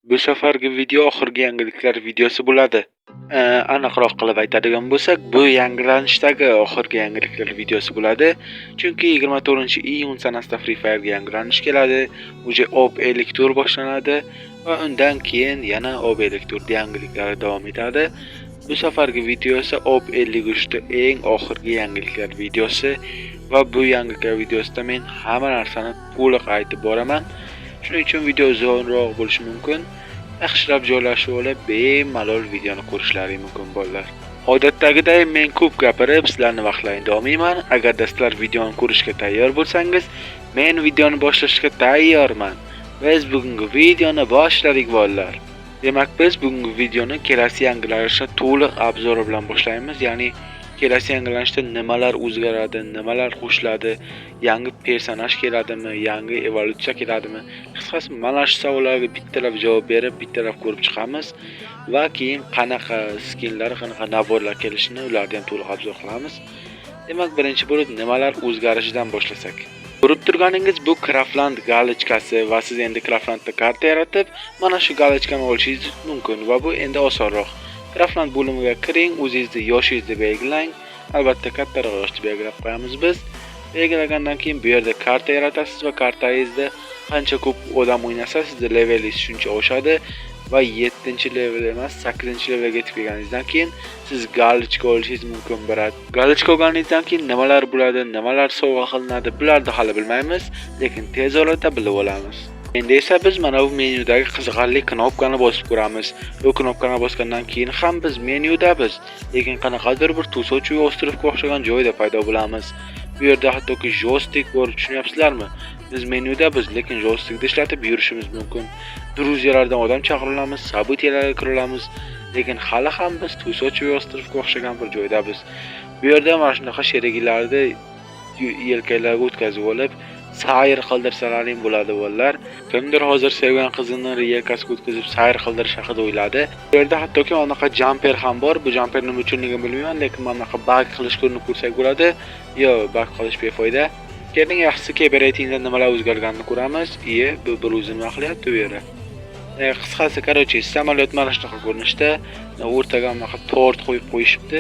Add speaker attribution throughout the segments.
Speaker 1: Bu safargi video oxirgi yangiliklar videosi bo'ladi. Aniqroq qilib aytadigan bo'lsak, bu yangilanishdagi oxirgi yangiliklar videosi bo'ladi. Chunki 24-iyun sanasida Free Fire'ga yangilanish keladi. Uje OB 50 tur boshlanadi va undan keyin yana OB 50 turda yangiliklar davom etadi. Bu safargi video esa OB 53da eng oxirgi yangiliklar videosi va bu yangiliklar videosida men hamma narsani to'liq aytib boraman. Shuning uchun video uzunroq bo'lishi mumkin. Yaxshilab joylashib olib, bemalol videoni ko'rishlaringiz mumkin bo'ladi. Odatdagiday men ko'p gapirib, sizlarni vaqtlarini do'mayman. Agarda sizlar videoni ko'rishga tayyor bo'lsangiz, men videoni boshlashga tayyorman. Biz bugungi videoni boshladik bolalar. Demak, biz bugungi videoni kelasi yangilanishda to'liq obzor bilan boshlaymiz. Ya'ni kelasi yangilanishda nimalar o'zgaradi, nimalar qo'shiladi, yangi personaj keladimi, yangi evolyutsiya keladimi? Qisqasi, mana shu savollarga bittalab javob berib, bittalab ko'rib chiqamiz va keyin qanaqa skinlar, qanaqa naborlar kelishini ularni ham to'liq obzor qilamiz. Demak, birinchi bo'lib nimalar o'zgarishidan boshlasak. Ko'rib turganingiz bu Craftland galochkasi va siz endi Craftlandda karta yaratib, mana shu galochkani olishingiz mumkin va bu endi osonroq. Craftland bo'limiga kiring, o'zingizni yoshingizni belgilang. Albatta kattaroq yoshni belgilab qo'yamiz biz. Belgilagandan keyin bu yerda karta yaratasiz va kartangizda qancha ko'p odam o'ynasa, sizning levelingiz shuncha oshadi va 7-level emas, 8-levelga yetib kelganingizdan keyin siz galochka olishingiz mumkin bo'ladi. Galochka olganingizdan keyin nimalar bo'ladi, nimalar sovg'a qilinadi, bularni hali bilmaymiz, lekin tez orada bilib olamiz. Endi esa biz mana bu menyudagi qiziqarli knopkani bosib ko'ramiz. Bu knopkani bosgandan keyin ham biz menyudamiz, lekin qanaqadir bir to'sovchi ostrovga o'xshagan joyda paydo bo'lamiz. Bu yerda hattoki joystick bor, tushunyapsizlarmi? Biz menyudamiz, lekin joystickni ishlatib yurishimiz mumkin. Druziyalardan odam chaqiramiz, sabitiyalarga kiramiz, lekin hali ham biz to'sovchi ostrovga o'xshagan bir joydamiz. Bu yerda mana shunaqa sheriglarni yelkalarga o'tkazib olib, sayr qildirsalaring bo'ladi bolalar. Kimdir hozir sevgan qizini yelkasiga o'tkazib sayr qildirish haqida o'yladi. Bu yerda hattoki anaqa jumper ham bor. Bu jumper nima uchunligini bilmayman, lekin mana bunaqa bug qilish ko'rinib ko'rsak bo'ladi. Yo, bug qilish befoyda. Keling, yaxshisi keber ratingda nimalar o'zgarganini ko'ramiz. Bu bir o'zini qilyapti bu yerda. Qisqasi, qarochi, samolyot mana shunaqa ko'rinishda, o'rtaga anaqa tort qo'yib qo'yishibdi.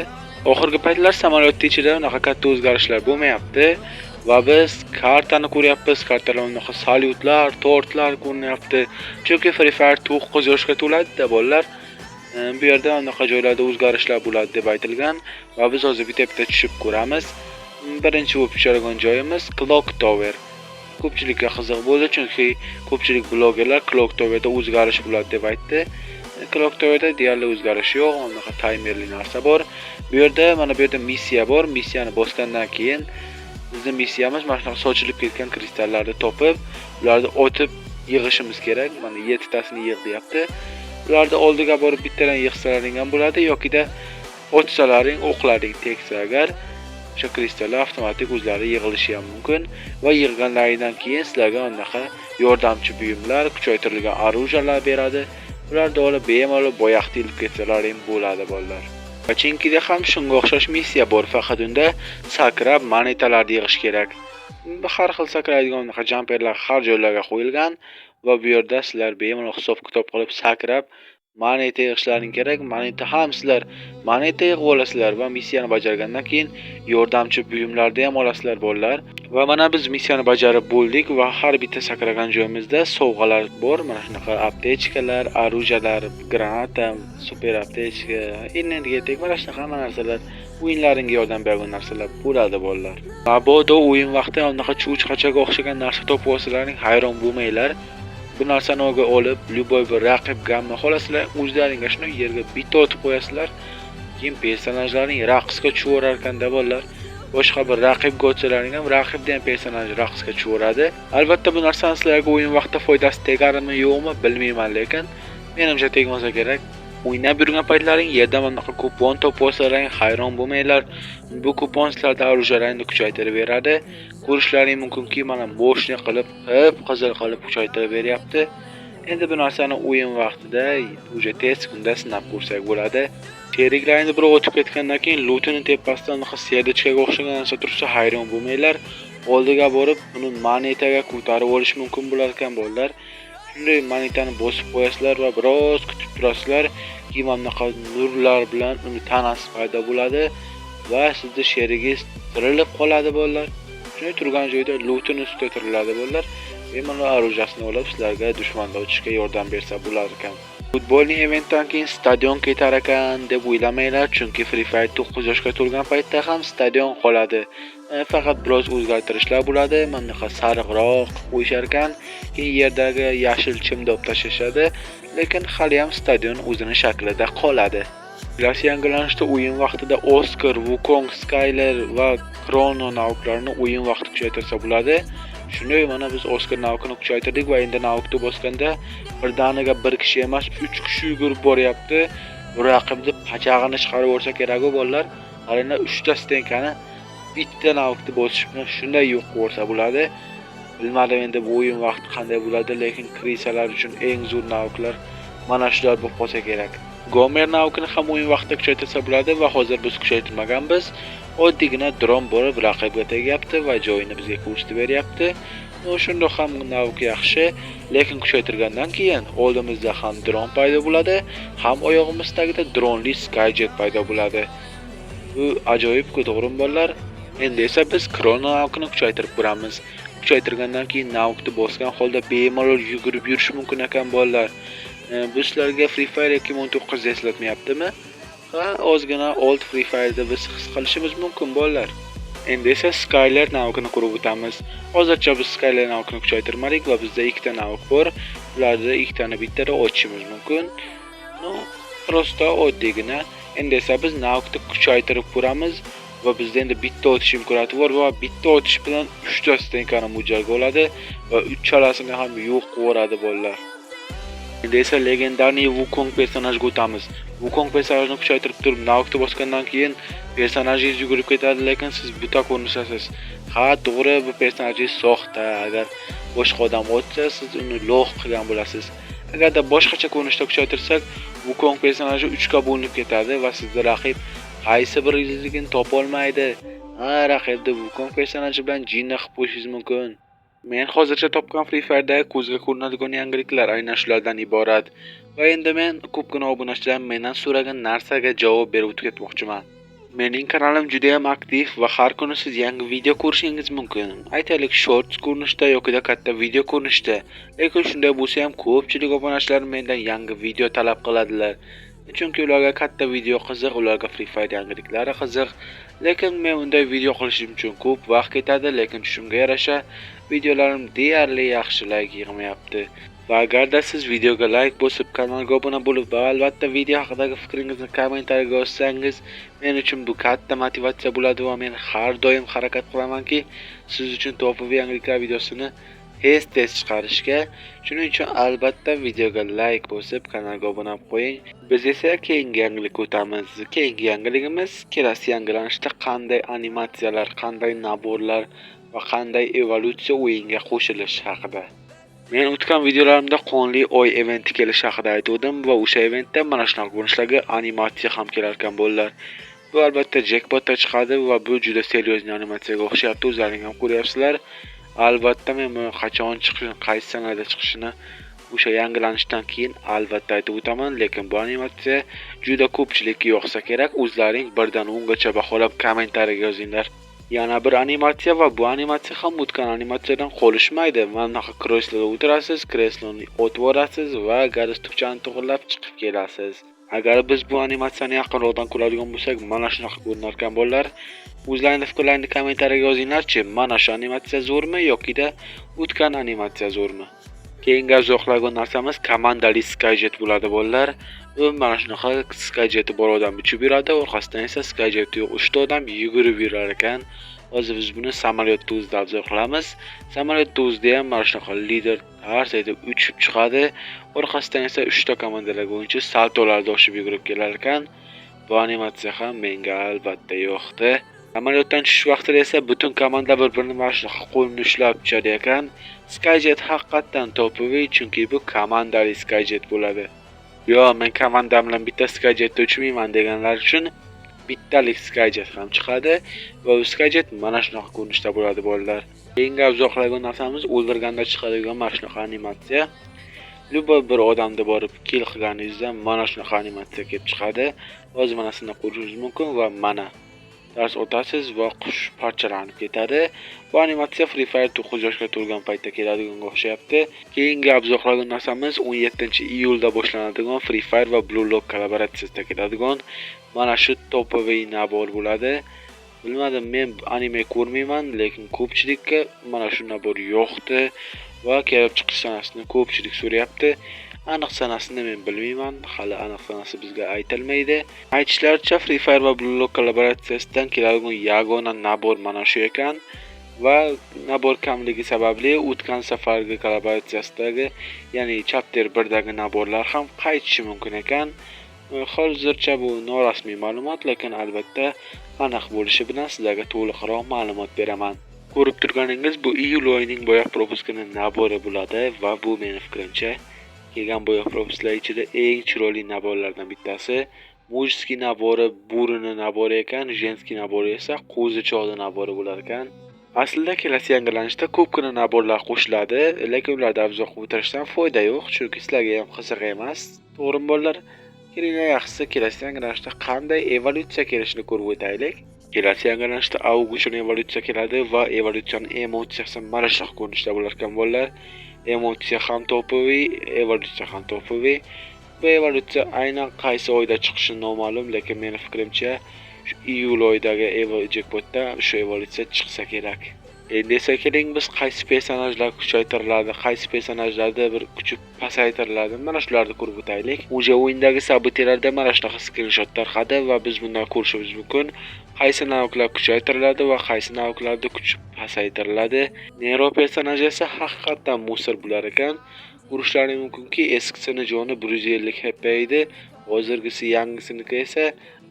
Speaker 1: Oxirgi paytlar samolyotning ichida unaqa katta o'zgarishlar bo'lmayapti. Va biz kartani ko'ryapmiz. Kartalar unaqa salyutlar, tortlar ko'rinyapti. Chunki Free Fire 9 yoshga to'ladi-da bolalar. Bu yerda unaqa joylarda o'zgarishlar bo'ladi deb aytilgan va biz hozir bitta tushib ko'ramiz. Birinchi bo'lib tushadigan joyimiz Clock Tower. Ko'pchilikka qiziq bo'ldi, chunki ko'pchilik blogerlar Clock Towerda o'zgarish bo'ladi deb aytdi. Clock Towerda deyarli o'zgarish yo'q, unaqa timerli narsa bor. Bu yerda mana bu yerda missiya bor. Missiyani bosgandan keyin bizning missiyamiz mana shunaqa sochilib ketgan kristallarni topib, ularni otib yig'ishimiz kerak. Mana 7 tasini yig' deyapti. Ularni oldiga borib bittadan yig'salaring ham bo'ladi yoki-da otsalaring, o'qlaring tegsa agar o'sha kristallar avtomatik o'zlari yig'ilishi ham mumkin va yig'ganlaridan keyin sizlarga unaqa yordamchi buyumlar, kuchaytirilgan orujalar beradi. Ularni olib bemalol boyaqda ilib ketsalaring bo'ladi bolalar. Chinkida ham shunga o'xshash missiya bor, faqat unda sakrab monetalarni yig'ish kerak. Har xil sakraydigan unaqa jumperlar har joylarga qo'yilgan va bu yerda sizlar bemalol hisob-kitob qilib sakrab moneta yig'ishlaring kerak. Moneta ham sizlar moneta yig'ib olasizlar va missiyani bajargandan keyin yordamchi buyumlarni ham olasizlar bolalar. Va mana biz missiyani bajarib bo'ldik va har bitta sakragan joyimizda sovg'alar bor. Mana shunaqa aptechkalar, orujalar, granata, super aptechka, energetik, mana shunaqa hamma narsalar o'yinlaringga yordam beradigan narsalar bo'ladi bolalar. Mabodo o'yin vaqtida unaqa chuchqachaga o'xshagan narsa topib olsalaring hayron bo'lmanglar. Bu narsani olib, любой bir raqib gamni xohlasizlar, o'zlaringga shuni yerga bitta otib qo'yasizlar. Keyin personajlaring raqsga tushaverar ekanda bolalar. Boshqa bir raqibga otsalaring ham raqibda ham personaj raqsga tushaveradi. Albatta bu narsani sizlarga o'yin vaqtida foydasi tegarmi, yo'qmi bilmayman, lekin menimcha tegmasa kerak. O'ynab yurgan paytlaring yerda bunaqa kupon topib olsalaring hayron bo'lmanglar. Bu kupon sizlarda orujalarni kuchaytirib beradi. Ko'rishlaring mumkinki, mana moshni qilib, qizil qilib kuchaytirib beryapti. Endi bu narsani o'yin vaqtida uje tez kunda sinab ko'rsak bo'ladi. Sheriklarini bir o'tib ketgandan keyin lootini tepasidan unaqa serdichkaga o'xshagan narsa tursa hayron bo'lmanglar. Oldiga borib, uni monetaga ko'tarib olish mumkin bo'lar ekan bolalar. shunday monetani bosib qo'yasizlar va biroz kutib turasizlar. Keyin mana bunaqa nurlar bilan uni tanasi paydo bo'ladi va sizni sherigingiz tirilib qoladi bolalar. Shunday turgan joyda lutini ustida turiladi bolalar. Bemalol orujasini olib sizlarga dushmandan o'tishga yordam bersa bo'lar ekan. Futbolning eventdan keyin stadion ketar ekan deb o'ylamanglar, chunki Free Fire 9 yoshga to'lgan paytda ham stadion qoladi. Faqat biroz o'zgartirishlar bo'ladi. Mana bunaqa sariqroq qo'yishar ekan, keyin yerdagi yashil chimni olib tashlashadi, lekin hali ham stadion o'zining shaklida qoladi. Kelasi yangilanishda o'yin vaqtida Oscar, Wukong, Skyler va Chrono nauklarni o'yin vaqti kuchaytirsa bo'ladi. Shunday mana biz Oscar naukini kuchaytirdik va endi naukni bosganda birdaniga bir kishi emas 3 kishi yugurib boryapti. Raqibni pachag'ini chiqarib o'rsa kerak bolalar. Qaranglar 3 ta stenkani bitta naukni bosishni shunday yo'q qilsa bo'ladi. Bilmadim endi bu o'yin vaqti qanday bo'ladi, lekin krisalar uchun eng zo'r nauklar mana shular bo'lib qolsa kerak. Gomer naukini ham o'yin vaqtida kuchaytirsa bo'ladi va hozir biz kuchaytirmaganmiz. Oddiygina dron borib raqibga tegyapti va joyini bizga ko'rsatib beryapti. Shundoq ham nauk yaxshi, lekin kuchaytirgandan keyin oldimizda ham dron paydo bo'ladi, ham oyog'imiz tagida dronli Skyjet paydo bo'ladi. Bu ajoyib-ku, to'g'rimi bolalar? Endi esa biz Chrono naukini kuchaytirib ko'ramiz. Kuchaytirgandan keyin naukni bosgan holda bemalol yugurib yurish mumkin ekan bolalar. Bu sizlarga Free Fire 2019 eslatmayaptimi? Ozgina old Free Fire'da biz his qilishimiz mumkin bolalar. Endi esa Skyler naukini qurib o'tamiz. Hozircha biz Skyler naukini kuchaytirmadik va bizda ikkita nauk bor. Ularni ikkitani bittada ochishimiz mumkin. Prosta oddiygina. Endi esa biz naukni kuchaytirib ko'ramiz va bizda endi bitta otish imkoniyati bor va bitta otish bilan 3 ta stenkani mo'ljalga oladi va 3 chalasini ham yo'q qilib bolalar. Endi esa legendarniy Wukong personajga o'tamiz. Wukong personajini kuchaytirib turib, naukni bosgandan keyin personajingiz yugurib ketadi, lekin siz buta ko'rinasiz. Ha, to'g'ri, bu personajingiz soxta. Agar boshqa odam otsa, siz uni loq qilgan bo'lasiz. Agarda boshqacha ko'rinishda kuchaytirsak, Wukong personaji 3 ga bo'linib ketadi va sizning raqib qaysi bir yuzligini topa olmaydi. Raqibni Wukong personaji bilan jinni qilib qo'yishingiz mumkin. Men hozircha topgan Free Fire'da ko'zga ko'rinadigan yangiliklar aynan shulardan iborat. Va endi men ko'pgina obunachilar mendan so'ragan narsaga javob berib o'tib ketmoqchiman. Mening kanalim juda ham aktiv va har kuni siz yangi video ko'rishingiz mumkin. Aytaylik shorts ko'rinishda yoki katta video ko'rinishda. Lekin shunday bo'lsa ham ko'pchilik obunachilar mendan yangi video talab qiladilar. Chunki ularga katta video qiziq, ularga Free Fire yangiliklari qiziq. Lekin men unday video qilishim uchun ko'p vaqt ketadi, lekin shunga yarasha videolarim deyarli yaxshi like yig'mayapti. Va agarda siz videoga like bosib, kanalga obuna bo'lib va albatta video haqidagi fikringizni kommentariyaga yozsangiz, men uchun bu katta motivatsiya bo'ladi va men har doim harakat qilamanki, siz uchun top yangiliklar videosini tez chiqarishga. Shuning uchun albatta videoga like bosib, kanalga obuna qo'ying. Biz esa keyingi yangilikka o'tamiz. Keyingi yangiligimiz kelasi yangilanishda qanday animatsiyalar, qanday naborlar va qanday evolyutsiya o'yinga qo'shilishi haqida. Men o'tgan videolarimda qonli oy eventi kelishi haqida aytdim va o'sha eventda mana shunaqa ko'rinishlarga animatsiya ham kelar ekan bolalar. Bu albatta jackpotda chiqadi va bu juda seryozni animatsiyaga o'xshayapti, o'zlaringiz ham ko'ryapsizlar. Albatta men buni qachon chiqishini, qaysi sanada chiqishini o'sha yangilanishdan keyin albatta aytib o'taman, lekin bu animatsiya juda ko'pchilikka yoqsa kerak. O'zlaring 1 dan 10 gacha baholab kommentariyaga yozinglar. Yana bir animatsiya va bu animatsiya ham o'tgan animatsiyadan qolishmaydi. Mana bunaqa kresloda o'tirasiz, kresloni o'tib borasiz va gaz tubchani to'g'irlab chiqib kelasiz. Agar biz bu animatsiyani yaqinroqdan ko'radigan bo'lsak, mana shunaqa ko'rinar ekan bolalar. O'zlaringiz fikrlaringizni kommentariyaga yozinglar-chi, mana shu animatsiya zo'rmi yoki-da o'tgan animatsiya zo'rmi? Keyingi uzoqlagan narsamiz komandali Skyjet bo'ladi bolalar. U mana shunaqa Skyjet'i bor odam uchib yuradi, orqasidan esa Skyjet'i yo'q 3 ta odam yugurib yurar ekan. Hozir biz buni samolyotda o'zida obzor qilamiz. Samolyotda o'zida ham mana shunaqa lider tars etib uchib chiqadi. Orqasidan esa 3 ta komandalar bo'yicha saltolarda oshib yugurib kelar ekan. Bu animatsiya ham menga albatta yoqdi. Samolyotdan tushish vaqtida esa butun komanda bir-birini mana shunaqa qo'lni ushlab tushadi ekan. Skyjet haqiqatan topoviy, chunki bu komandali Skyjet bo'ladi. Yo, men komandam bilan bitta Skyjetda uchmayman deganlar uchun bittalik Skyjet ham chiqadi va bu Skyjet mana shunaqa ko'rinishda bo'ladi bolalar. Keyingi uzoqlagan narsamiz o'ldirganda chiqadigan mana shunaqa animatsiya. Любой bir odamda borib kill qilganingizda mana shunaqa animatsiya kelib chiqadi. O'z manasini qurishingiz mumkin va mana dars o'tasiz va qush parchalanib ketadi. Bu animatsiya Free Fire 9 yoshga to'lgan paytda keladiganga o'xshayapti. Keyingi obzorlagan narsamiz 17-iyulda boshlanadigan Free Fire va Blue Lock kollaboratsiyasida keladigan mana shu topoviy nabor bo'ladi. Bilmadim, men anime ko'rmayman, lekin ko'pchilikka mana shu nabor yoqdi va kelib chiqish sanasini ko'pchilik so'rayapti. Aniq sanasini men bilmayman, hali aniq sanasi bizga aytilmaydi. Aytishlaricha Free Fire va Blue Lock kollaboratsiyasidan keladigan yagona nabor mana shu ekan va nabor kamligi sababli o'tgan safargi kollaboratsiyasidagi, ya'ni chapter 1dagi naborlar ham qaytishi mumkin ekan. Hozircha bu norasmiy ma'lumot, lekin albatta aniq bo'lishi bilan sizlarga to'liqroq ma'lumot beraman. Ko'rib turganingiz bu iyul oyining bo'yoq propiskani nabori bo'ladi va bu meni fikrimcha kelgan bo'yoq propisklar ichida eng chiroyli naborlardan bittasi. Mujskiy nabori burini nabori ekan, jenskiy nabori esa qo'zichoqli nabori bo'lar ekan. Aslida kelasi yangilanishda ko'pgina naborlar qo'shiladi, lekin ularni obzor qilib o'tirishdan foyda yo'q, chunki sizlarga ham qiziq emas. To'g'rimi bolalar? Kelinglar yaxshisi kelasi yangilanishda qanday evolyutsiya kelishini ko'rib o'taylik. Kelasi yangilanishda Augustin evolyutsiya keladi va evolyutsiyaning emotsiyasi mana shu ko'rinishda bo'lar ekan bolalar. Emotsiya ham topoviy, evolyutsiya ham topoviy. Bu evolyutsiya aynan qaysi oyda chiqishi noma'lum, lekin meni fikrimcha shu iyul oyidagi Evo Jackpotda shu evolyutsiya chiqsa kerak. Endi esa keling biz qaysi personajlar kuchaytiriladi, qaysi personajlarda bir kuchi pasaytiriladi, mana shularni ko'rib o'taylik. O'sha o'yindagi saboterlarda mana shunaqa skrinshot tarqadi va biz bundan ko'rishimiz mumkin. Qaysi navklar kuchaytiriladi va qaysi navklarda kuch pasaytiriladi. Nero personaji esa haqiqatan musor bo'lar ekan. Urishlaring mumkinki eskisini joni 150 HP edi, hozirgisi yangisiniki esa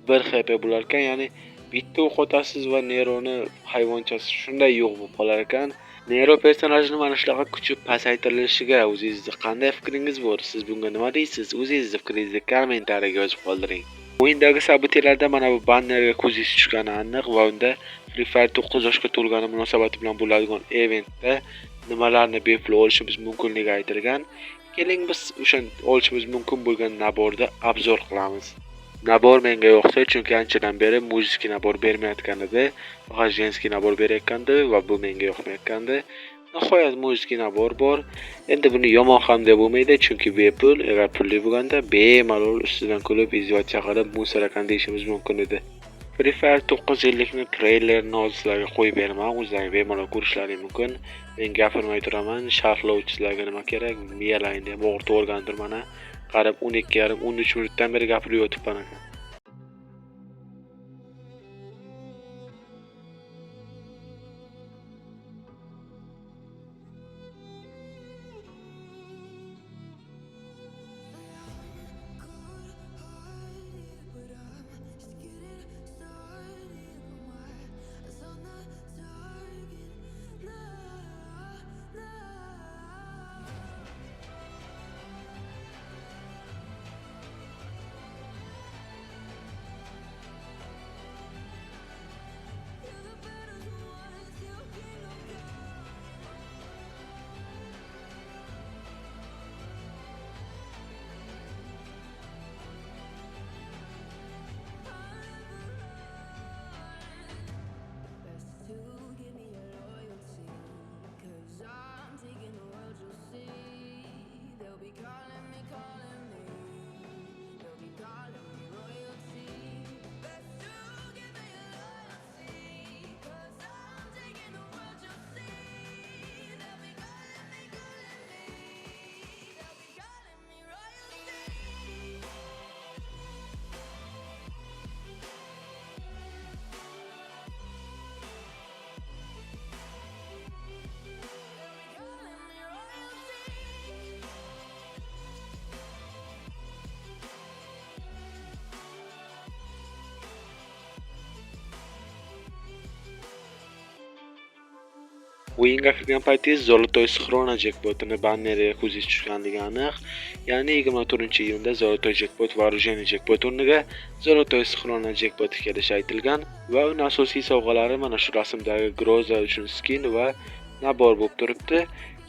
Speaker 1: 1 HP bo'lar ekan, ya'ni bitta o'q otasiz va Neroni hayvonchasi shunday yo'q bo'lib qolar ekan. Nero personajining mana shunaqa kuchi pasaytirilishiga o'zingizda qanday fikringiz bor? Siz bunga nima deysiz? O'zingizning fikringizni kommentariyaga yozib qoldiring. O'yindagi saboterlarda mana bu bannerga ko'zingiz tushgani aniq va unda Free Fire 9 yoshga to'lgani munosabati bilan bo'ladigan eventda nimalarni bepul olishimiz mumkinligi aytilgan. Keling biz o'sha olishimiz mumkin bo'lgan naborda obzor qilamiz. Nabor menga yoqdi, chunki anchadan beri mujskiy nabor bermayotgan edi, faqat jenskiy nabor berayotgandi va bu menga yoqmayotgandi. Nihoyat mujskiy nabor bor. Endi buni yomon ham deb bo'lmaydi, chunki bepul, agar pulli bo'lganda bemalol ustidan kulib, izvotsiya qilib musarakan deyishimiz mumkin edi. Free Fire 950 ni treylerini sizlarga qo'yib beraman, o'zlaringiz bemalol ko'rishlaringiz mumkin. Men gapirmay turaman, sharhlovchi sizlarga nima kerak, miyalayni ham o'g'irtib olgandir mana. Qarab 12,5-13 minutdan beri gapirib yotibman ekan. O'yinga kirgan paytingiz Zolotoy Sixrona Jackpot'ini banneriga ko'zingiz tushganligi aniq. Ya'ni 24-iyunda Zolotoy Jackpot va Orujeniy Jackpot o'rniga Zolotoy Sixrona Jackpot kelishi aytilgan va uning asosiy sovg'alari mana shu rasmdagi Groza uchun skin va nabor bo'lib turibdi.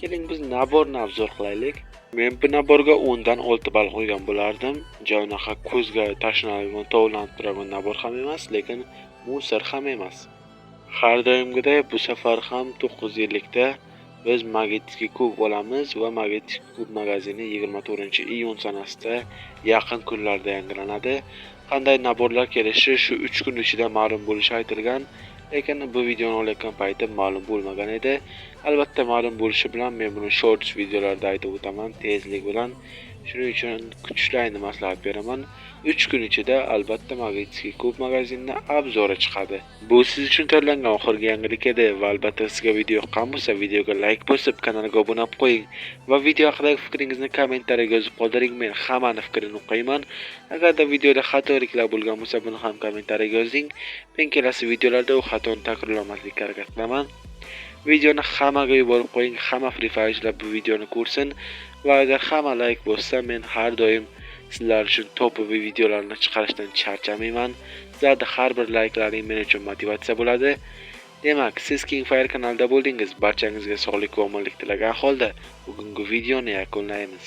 Speaker 1: Keling biz naborni obzor qilaylik. Men bu naborga 10 dan 6 ball qo'ygan bo'lardim. Joynaqa ko'zga tashlanadigan, tovlanib turadigan nabor ham emas, lekin musor ham emas. Har doimgidek bu safar ham 950 da biz Magnitskiy kub olamiz va Magnitskiy kub magazini 24-iyun sanasida yaqin kunlarda yangilanadi. Qanday naborlar kelishi shu 3 kun ichida ma'lum bo'lishi aytilgan, lekin bu videoni olayotgan paytim ma'lum bo'lmagan edi. Albatta ma'lum bo'lishi bilan men buni shorts videolarda aytib o'taman tezlik bilan. Shuning uchun kuchlayni maslahat beraman. 3 kun ichida albatta Magnitskiy kub magazinini obzori chiqadi. Bu siz uchun tayyorlangan oxirgi yangilik edi va albatta sizga video yoqqan bo'lsa, videoga like bosib, kanalga obuna bo'lib qo'ying va video haqidagi fikringizni kommentariyaga yozib qoldiring. Men hammani fikrini o'qiyman. Agarda videoda xatoliklar bo'lgan bo'lsa, buni ham kommentariyaga yozing. Men kelasi videolarda u xatoni takrorlamaslikka harakat qilaman. Videoni hammaga yuborib qo'ying, hamma Free Fire'chilar bu videoni ko'rsin va agar hamma like bo'lsa, men har doim sizlar uchun topoviy videolarni chiqarishdan charchamayman. Sizlarning har bir layklaring men uchun motivatsiya bo'ladi. Demak, siz King Fire kanalida bo'ldingiz. Barchangizga sog'lik va omonlik tilagan holda bugungi videoni yakunlaymiz.